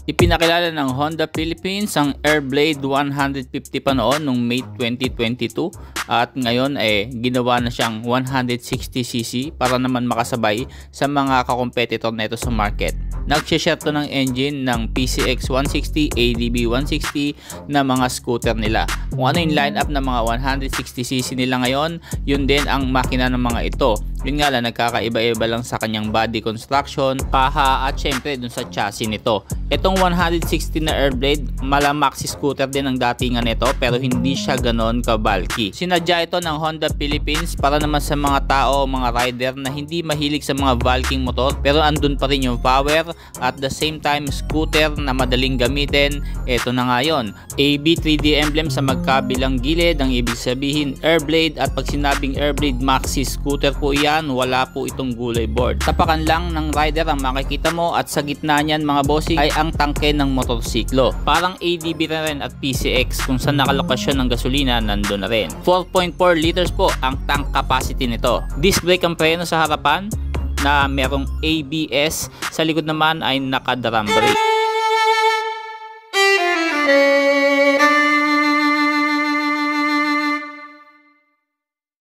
Ipinakilala ng Honda Philippines ang Airblade 150 pa noon noong May 2022 at ngayon ginawa na siyang 160cc para naman makasabay sa mga kakompetitor na ito sa market. Nag-share to ng engine ng PCX 160, ADB 160 na mga scooter nila. Kung ano yung lineup ng mga 160cc nila ngayon, yun din ang makina ng mga ito. Yun nga lang, nagkakaiba-iba lang sa kanyang body construction, kaha at syempre dun sa chassis nito. Itong 160 na Airblade, malamaxi scooter din ang datingan nito pero hindi siya ganon ka-bulky. Sinadya ito ng Honda Philippines para naman sa mga tao o mga rider na hindi mahilig sa mga bulking motor pero andun pa rin yung power at the same time scooter na madaling gamitin. Ito na nga yun. AB 3D emblem sa magkabilang gilid ang ibig sabihin Airblade, at pag sinabing Airblade maxi scooter po yan, wala po itong gulay board. Tapakan lang ng rider ang makikita mo at sa gitna niyan mga bossing ay ang tangke ng motorsiklo. Parang ADB na rin at PCX kung saan nakalokasyon ng gasolina nandun na rin. 4.4 liters po ang tank capacity nito. Disc brake ang preno sa harapan na merong ABS, sa likod naman ay naka-drum brake.